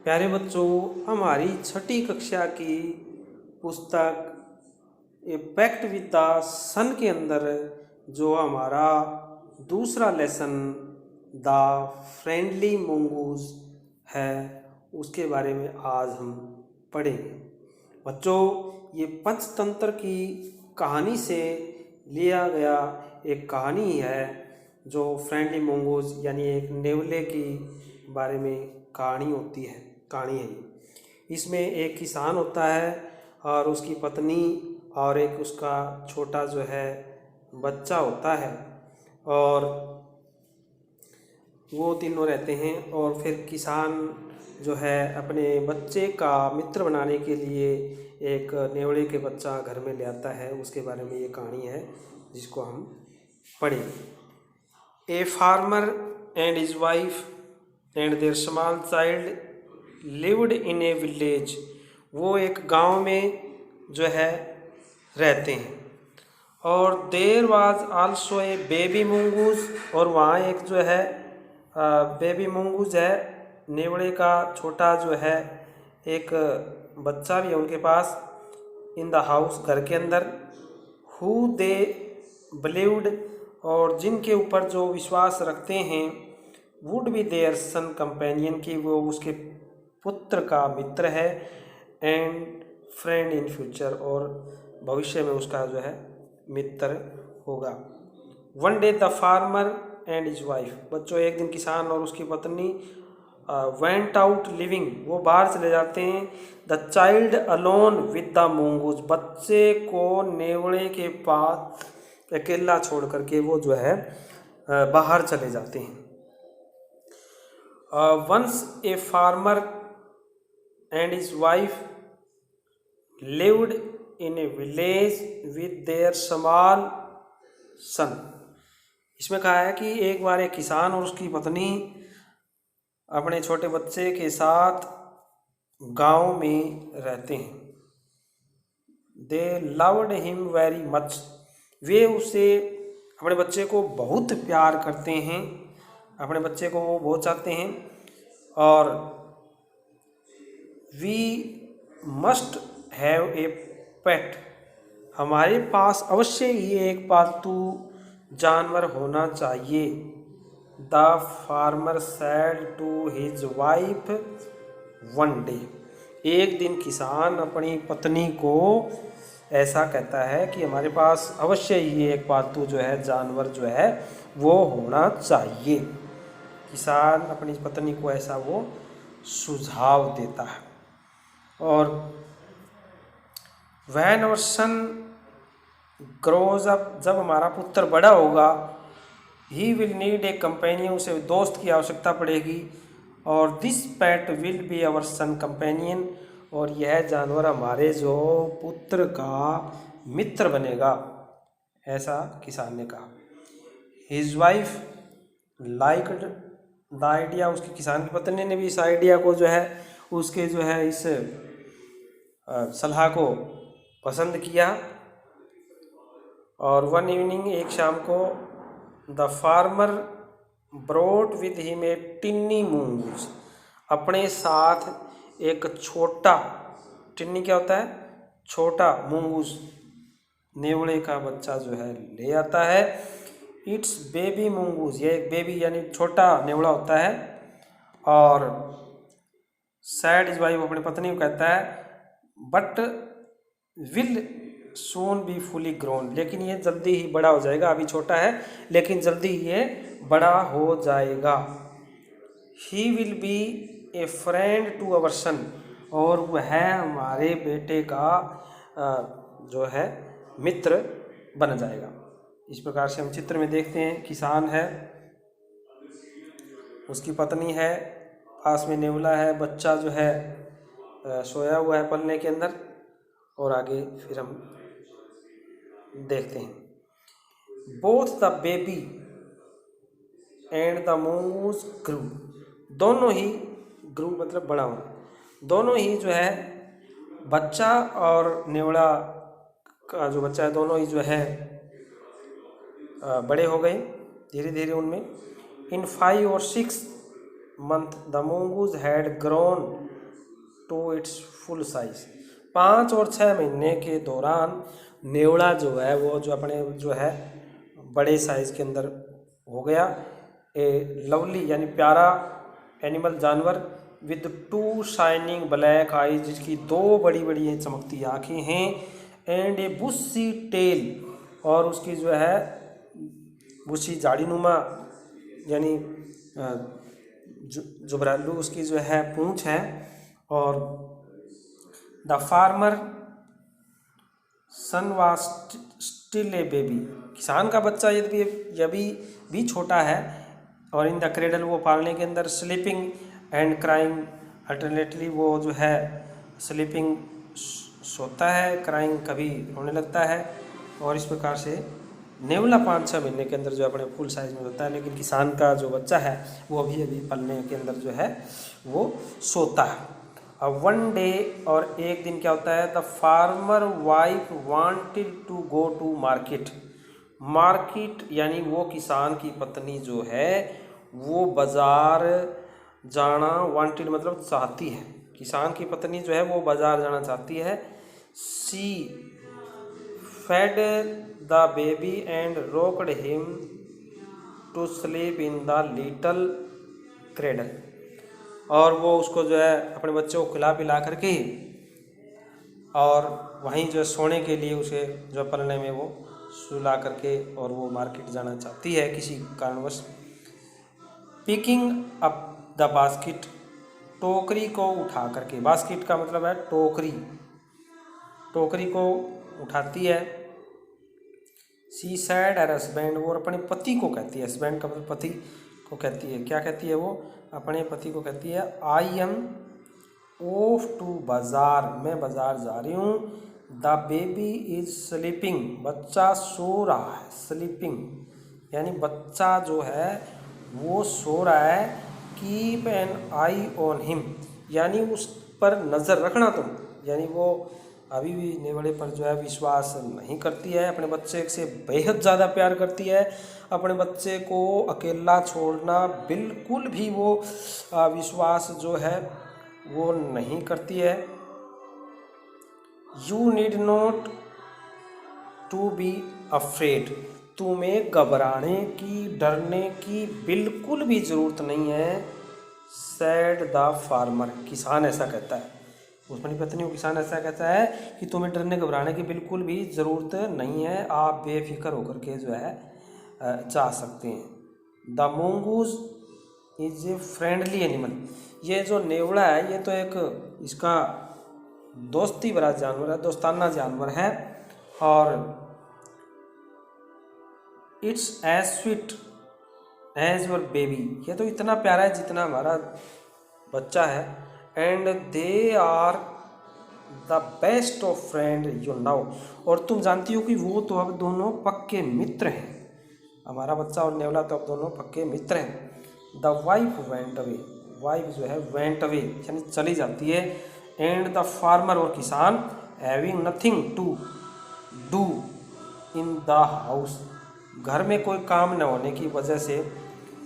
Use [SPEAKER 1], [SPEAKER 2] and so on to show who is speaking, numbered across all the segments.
[SPEAKER 1] प्यारे बच्चों, हमारी छठी कक्षा की पुस्तक ए पैक्ट विद द सन के अंदर जो हमारा दूसरा लेसन द फ्रेंडली मंगूज है, उसके बारे में आज हम पढ़ेंगे। बच्चों, ये पंचतंत्र की कहानी से लिया गया एक कहानी है जो फ्रेंडली मंगूज यानी एक नेवले की बारे में कहानी है। इसमें एक किसान होता है और उसकी पत्नी और एक उसका छोटा जो है बच्चा होता है, और वो तीनों रहते हैं। और फिर किसान जो है अपने बच्चे का मित्र बनाने के लिए एक नेवले के बच्चा घर में ले आता है। उसके बारे में ये कहानी है जिसको हम पढ़ेंगे। A farmer and his wife and their small child lived in a village. वो एक गांव में जो है रहते हैं। और there was also a baby mongoose, और वहाँ एक जो है बेबी मंगूज है, नेवले का छोटा जो है एक बच्चा भी है उनके पास। इन द हाउस, घर के अंदर। हु दे बिलीव्ड, और जिनके ऊपर जो विश्वास रखते हैं, would be their son companion, की वो उसके पुत्र का मित्र है, एंड फ्रेंड इन फ्यूचर, और भविष्य में उसका जो है मित्र होगा। One day the farmer and his wife. बच्चों, एक दिन किसान और उसकी पत्नी वेंट आउट लिविंग, वो बाहर चले जाते हैं। The child alone with the mongoose, बच्चे को नेवले के पास अकेला छोड़ करके वो जो है बाहर चले जाते हैं। Once a farmer and his wife lived in a village with their small son. इसमें कहा है कि एक बार एक किसान और उसकी पत्नी अपने छोटे बच्चे के साथ गांव में रहते हैं। They loved him very much, वे उसे अपने बच्चे को बहुत प्यार करते हैं, अपने बच्चे को वो बहुत चाहते हैं। और we must have a pet, हमारे पास अवश्य ही एक पालतू जानवर होना चाहिए। The farmer said to his wife one day, एक दिन किसान अपनी पत्नी को ऐसा कहता है कि हमारे पास अवश्य ही एक पालतू जो है जानवर जो है वो होना चाहिए। किसान अपनी पत्नी को ऐसा वो सुझाव देता है। और when our son grows up, जब हमारा पुत्र बड़ा होगा, he will need a companion, उसे दोस्त की आवश्यकता पड़ेगी। और this pet will be our son companion, और यह जानवर हमारे जो पुत्र का मित्र बनेगा, ऐसा किसान ने कहा। His wife liked the idea, उसकी किसान की पत्नी ने भी इस आइडिया को जो है उसके जो है इस सलाह को पसंद किया। और वन इवनिंग, एक शाम को, the farmer brought with him a tiny mongoose, अपने साथ एक छोटा, टिन्नी क्या होता है, छोटा, मूंगूस नेवले का बच्चा जो है ले आता है। इट्स बेबी मूंगूस, ये एक बेबी यानी छोटा नेवला होता है। और सैड इज वाइफ, अपनी पत्नी को कहता है, but will soon be fully grown, लेकिन ये जल्दी ही बड़ा हो जाएगा, अभी छोटा है लेकिन जल्दी ही ये बड़ा हो जाएगा। He will be a friend to our son, और वह हमारे बेटे का जो है मित्र बन जाएगा। इस प्रकार से हम चित्र में देखते हैं, किसान है, उसकी पत्नी है, पास में नेवला है, बच्चा जो है सोया हुआ है पलने के अंदर। और आगे फिर हम देखते हैं। Both the baby and the mongoose grew, दोनों ही, ग्रू मतलब बड़ा होना, दोनों ही जो है बच्चा और नेवला का जो बच्चा है, दोनों ही जो है बड़े हो गए धीरे धीरे उनमें। इन 5 और 6 month the mongoose had grown to its full size. 5 और 6 महीने के दौरान नेवला जो है वो जो अपने जो है बड़े साइज के अंदर हो गया। ए लवली यानी प्यारा एनिमल जानवर विद 2 शाइनिंग ब्लैक आईज, जिसकी 2 बड़ी बड़ी चमकती आँखें हैं, एंड ए बुशी टेल, और उसकी जो है बुशी झाड़ीनुमा यानी जुबरालू उसकी जो है पूंछ है। और the farmer son was still a baby, किसान का बच्चा यदि भी छोटा है, और इन द क्रेडल वो पालने के अंदर, स्लीपिंग एंड क्राइंग अल्टरनेटली, वो जो है स्लीपिंग सोता है, क्राइंग कभी रोने लगता है। और इस प्रकार से नेवला 5-6 महीने के अंदर जो अपने फुल साइज में होता है, लेकिन किसान का जो बच्चा है वो अभी पलने के अंदर जो है वो सोता है। अब वन डे, और एक दिन क्या होता है, the farmer wife wanted to go to market. Market यानी वो किसान की पत्नी जो है वो बाज़ार जाना, वांटेड मतलब चाहती है, किसान की पत्नी जो है वो बाज़ार जाना चाहती है। She fed the baby and rocked him to sleep in the little cradle, और वो उसको जो है अपने बच्चे को खिला पिला करके और वहीं जो है सोने के लिए उसे जो पलने में वो सुला करके, और वो मार्केट जाना चाहती है किसी कारणवश। पिकिंग अप द बास्केट, टोकरी को उठा करके, बास्केट का मतलब है टोकरी, टोकरी को उठाती है। सी सैड हर हस्बैंड, वो अपने पति को कहती है, हस्बैंड का मतलब पति को कहती है, क्या कहती है वो अपने पति को कहती है, आई एम ऑफ टू बाज़ार, मैं बाज़ार जा रही हूँ। द बेबी इज स्लीपिंग, बच्चा सो रहा है, स्लीपिंग यानी बच्चा जो है वो सो रहा है। Keep an I on him, यानी उस पर नज़र रखना तुम, यानी वो अभी भी नेवले पर जो है विश्वास नहीं करती है, अपने बच्चे से बेहद ज़्यादा प्यार करती है, अपने बच्चे को अकेला छोड़ना बिल्कुल भी वो विश्वास जो है वो नहीं करती है। You need not to be afraid, तुम्हें घबराने की, डरने की बिल्कुल भी ज़रूरत नहीं है। सैड द फार्मर, किसान ऐसा कहता है, उसमें पत्नी को किसान ऐसा कहता है कि तुम्हें डरने घबराने की बिल्कुल भी ज़रूरत नहीं है, आप बेफिक्र होकर के जो है जा सकते हैं। The mongoose is a friendly animal, ये जो नेवला है ये तो एक इसका दोस्ती भरा जानवर है, दोस्ताना जानवर है, और it's as sweet as your baby, ये तो इतना प्यारा है जितना हमारा बच्चा है। And they are the best of friend you now, और तुम जानती हो कि वो तो अब दोनों पक्के मित्र हैं, हमारा बच्चा और नेवला तो अब दोनों पक्के मित्र हैं। The wife went away, wife जो है वेंट अवे यानी चली जाती है। एंड द फार्मर, और किसान, having nothing to do in the house, घर में कोई काम न होने की वजह से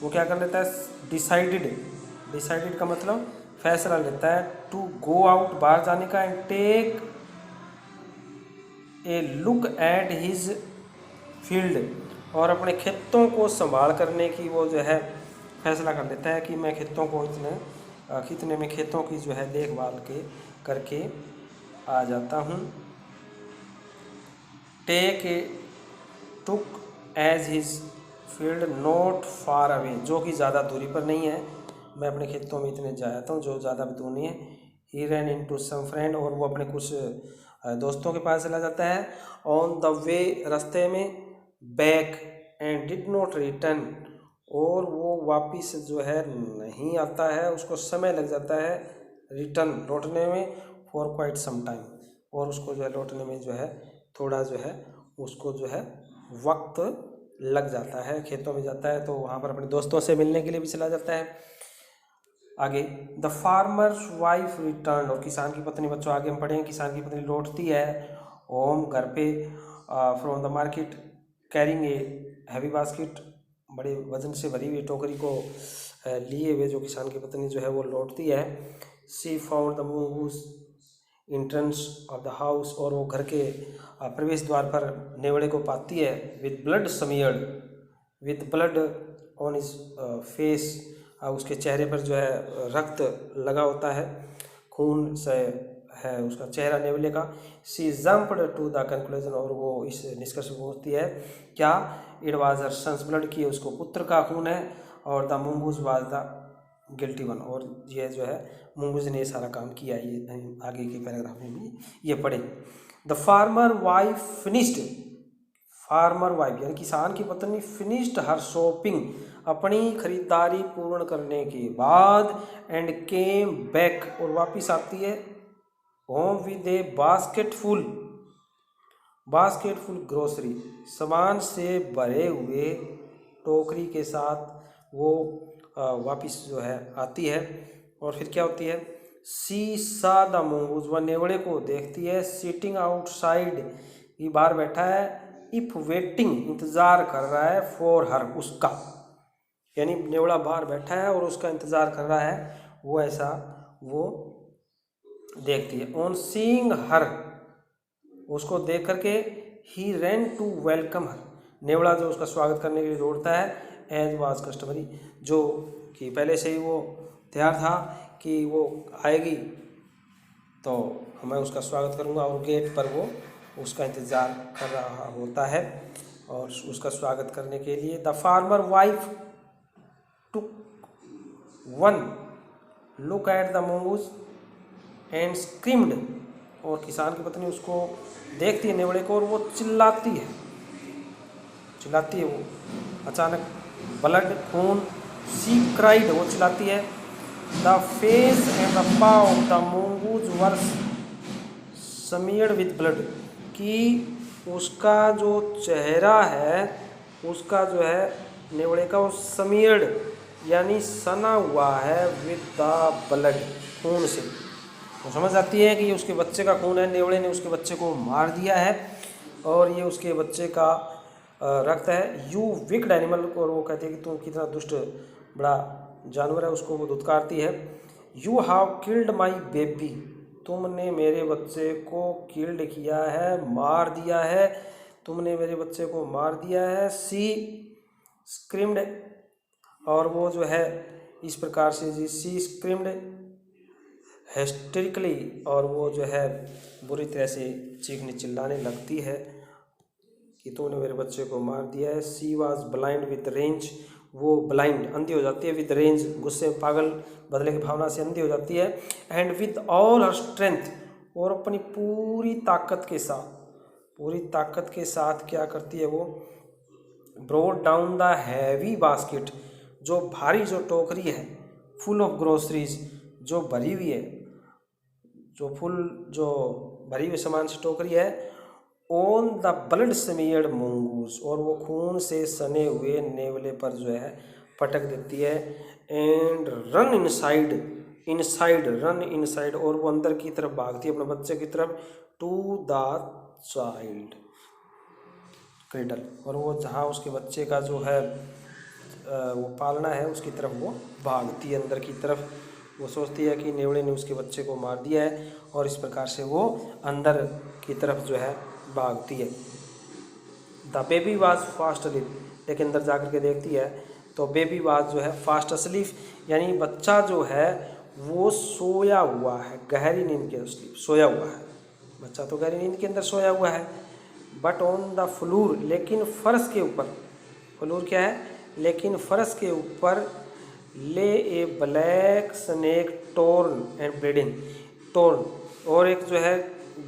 [SPEAKER 1] वो क्या कर लेता है, डिसाइडेड का मतलब फैसला लेता है, टू गो आउट, बाहर जाने का, and take a look at his field, और अपने खेतों को संभाल करने की वो जो है फैसला कर लेता है कि मैं खेतों को कितने में खेतों की जो है देखभाल करके आ जाता हूँ। Take a took as his field not far away, जो कि ज़्यादा दूरी पर नहीं है, मैं अपने खेतों में इतने जा जाता हूँ जो ज़्यादा दूर नहीं है। ही रैन इनटू सम फ्रेंड, और वो अपने कुछ दोस्तों के पास चला जाता है। ऑन द वे, रास्ते में, back and did not return, और वो वापिस जो है नहीं आता है, उसको समय लग जाता है रिटर्न लौटने में, फॉर क्वाइट सम टाइम, और उसको जो है लौटने में जो है थोड़ा जो है उसको जो है वक्त लग जाता है। खेतों में जाता है तो वहाँ पर अपने दोस्तों से मिलने के लिए भी चला जाता है। आगे द फार्मर्स वाइफ रिटर्न, और किसान की पत्नी, बच्चों आगे हम पढ़ेंगे, किसान की पत्नी लौटती है होम, घर पे, from the market, carrying a heavy basket, बड़े वजन से भरी हुई टोकरी को लिए हुए जो किसान की पत्नी जो है वो लौटती है। She found the mongoose entrance of the house, और वो घर के प्रवेश द्वार पर नेवले को पाती है। With blood smeared, with blood on his face, उसके चेहरे पर जो है रक्त लगा होता है, खून से है उसका चेहरा नेवले का। She jumped to the conclusion, और वो इस निष्कर्ष पर पहुँचती है क्या, it was her son's blood, की उसको पुत्र का खून है, और the mongoose was the guilty one, और ये जो है mongoose ने ये सारा काम किया। ये आगे के पैराग्राफ में भी ये पढ़े। The farmer wife finished, farmer wife यानी किसान की पत्नी फिनिश्ड हर शॉपिंग, अपनी खरीदारी पूर्ण करने के बाद, एंड केम बैक, और वापिस आती है home with A basket full grocery, सामान से भरे हुए टोकरी के साथ वो वापिस जो है आती है। और फिर क्या होती है, सी सा द mongoose, वह नेवड़े को देखती है, सिटिंग आउटसाइड, ये बाहर बैठा है, इफ वेटिंग, इंतज़ार कर रहा है, फॉर हर, उसका, यानी नेवड़ा बाहर बैठा है और उसका इंतज़ार कर रहा है, वो ऐसा वो देखती है। ऑन सीइंग हर, उसको देख करके, ही रैन टू वेलकम हर, नेवड़ा जो उसका स्वागत करने के लिए दौड़ता है। एज वाज कस्टमरी, जो कि पहले से ही वो तैयार था कि वो आएगी तो मैं उसका स्वागत करूंगा, और गेट पर वो उसका इंतज़ार कर रहा होता है और उसका स्वागत करने के लिए। The farmer wife took one look at the mongoose and screamed, और किसान की पत्नी उसको देखती है नेवड़े को, और वो चिल्लाती है वो, अचानक ब्लड, खून, सी क्राइड, वो चिल्लाती है। The face and the paw of the mongoose were smeared with blood, कि उसका जो चेहरा है, उसका जो है नेवड़े का, वो समीयर्ड यानी सना हुआ है, विद द ब्लड, खून से। वो समझ आती है कि ये उसके बच्चे का खून है, नेवड़े ने उसके बच्चे को मार दिया है और ये उसके बच्चे का रक्त है। यू विक्ड एनिमल, और वो कहती है कि तुम कितना दुष्ट बड़ा जानवर है, उसको वो धुतकारती है। You have killed my baby, तुमने मेरे बच्चे को किल्ड किया है, मार दिया है, तुमने मेरे बच्चे को मार दिया है। सी स्क्रीम्ड, और वो जो है इस प्रकार से, जी, सी स्क्रीम्ड हिस्टेरिकली, और वो जो है बुरी तरह से चीखने चिल्लाने लगती है कि तूने मेरे बच्चे को मार दिया है। She was blind with range, वो ब्लाइंड, अंधी हो जाती है, विद रेंज, गुस्से, पागल, बदले की भावना से अंधी हो जाती है। And with all her strength, और अपनी पूरी ताकत के साथ क्या करती है वो, broad down the heavy basket, जो भारी जो टोकरी है, फुल ऑफ ग्रोसरीज, जो भरी हुई है, जो भरी हुई सामान से टोकरी है, ऑन द ब्लड समीयर्ड mongoose, और वो खून से सने हुए नेवले पर जो है पटक देती है। एंड रन इनसाइड, और वो अंदर की तरफ भागती है, अपने बच्चे की तरफ, टू द चाइल्ड क्रेडल, और वो जहाँ उसके बच्चे का जो है वो पालना है, उसकी तरफ वो भागती है अंदर की तरफ। वो सोचती है कि नेवड़े ने उसके बच्चे को मार दिया है, और इस प्रकार से वो अंदर की तरफ जो है भागती है। The baby was fast asleep, लेकिन अंदर जाकर के देखती है तो बेबी वाज जो है फास्ट अस्लीप, यानी बच्चा जो है वो सोया हुआ है, गहरी नींद के अस्लीप, सोया हुआ है, बच्चा तो गहरी नींद के अंदर सोया हुआ है। बट ऑन द फ्लोर, लेकिन फर्श के ऊपर, फ्लोर क्या है, लेकिन फर्श के ऊपर, lay a black snake torn and bleeding, torn, और एक जो है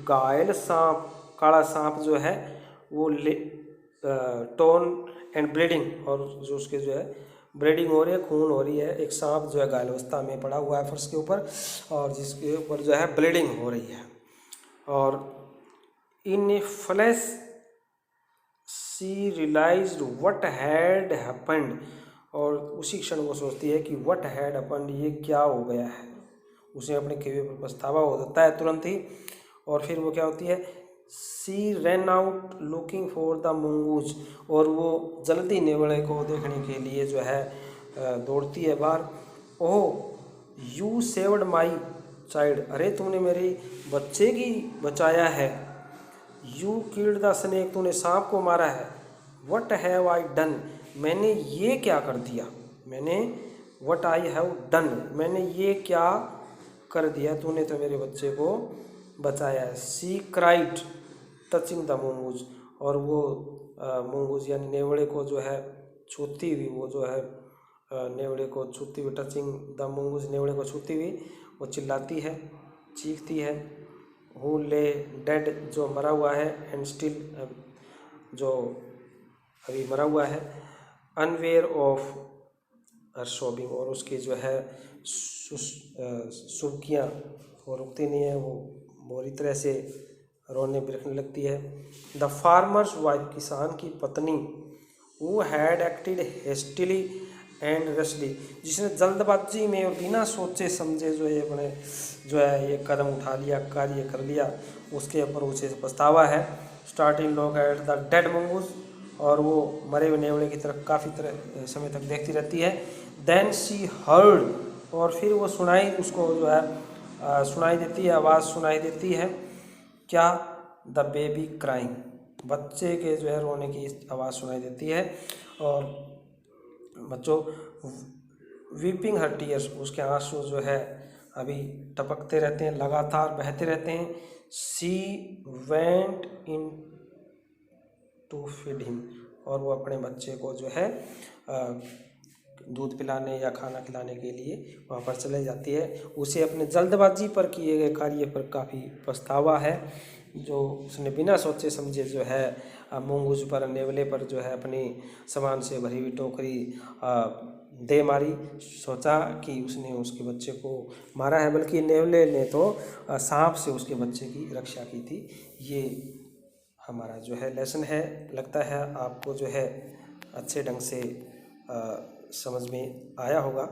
[SPEAKER 1] घायल सांप, काला सांप जो है वो ले टोर्न एंड ब्लीडिंग, और जो उसके जो है ब्लीडिंग हो रही है, खून हो रही है, एक सांप जो है घायल अवस्था में पड़ा हुआ है फर्श के ऊपर, और जिसके ऊपर जो है ब्लीडिंग हो रही है। और in a flash she realized what had happened, और उसी क्षण वो सोचती है कि व्हाट हैड हैपेंड, ये क्या हो गया है। उसे अपने खेमे पर पछतावा हो जाता है तुरंत ही। और फिर वो क्या होती है, she ran out looking for the mongoose, और वो जल्दी नेवले को देखने के लिए जो है दौड़ती है बाहर। Oh you saved my child, अरे तुमने मेरे बच्चे की बचाया है। यू किल्ड द स्नेक, तूने सांप को मारा है। वट हैव आई डन, मैंने ये क्या कर दिया। मैंने वट आई हैव डन, मैंने ये क्या कर दिया, तूने तो मेरे बच्चे को बचाया है। सी क्राइड टचिंग द मूंगूज, और वो मूंगूज यानी नेवड़े को जो है छूती हुई, वो जो है नेवड़े को छूती हुई, टचिंग द मूंगूज, नेवड़े को छूती हुई वो चिल्लाती है, चीखती है। हु ले डेड, जो मरा हुआ है, एंड स्टिल, जो अभी मरा हुआ है। अनवेयर ऑफ हर शॉबिंग, और उसकी जो है सुबकियाँ वो रुकती नहीं है, वो बुरी तरह से रोने बिलखने लगती है। द फार्मर्स वाइफ, किसान की पत्नी। वो हैड एक्टेड हेस्टिली एंड रशली, जिसने जल्दबाजी में और बिना सोचे समझे जो है अपने जो है ये कदम उठा लिया, कार्य कर लिया, उसके ऊपर उसे पछतावा है। Starting look at the dead mongoose, और वो मरे हुए नेवले की तरफ काफ़ी तरह समय तक देखती रहती है। देन शी हर्ड, और फिर वो सुनाई, उसको जो है सुनाई देती है, आवाज़ सुनाई देती है। क्या? द बेबी क्राइंग, बच्चे के जो है रोने की आवाज़ सुनाई देती है। और बच्चों वीपिंग हर टीयर्स, उसके आंसू जो है अभी टपकते रहते हैं, लगातार बहते रहते हैं। She went in to feed him, और वो अपने बच्चे को जो है दूध पिलाने या खाना खिलाने के लिए वहाँ पर चले जाती है। उसे अपने जल्दबाजी पर किए गए कार्य पर काफ़ी पछतावा है, जो उसने बिना सोचे समझे जो है मूंगूज पर, नेवले पर जो है अपनी सामान से भरी हुई टोकरी दे मारी। सोचा कि उसने उसके बच्चे को मारा है, बल्कि नेवले ने तो सांप से उसके बच्चे की रक्षा की थी। ये हमारा जो है लेसन है। लगता है आपको जो है अच्छे ढंग से समझ में आया होगा।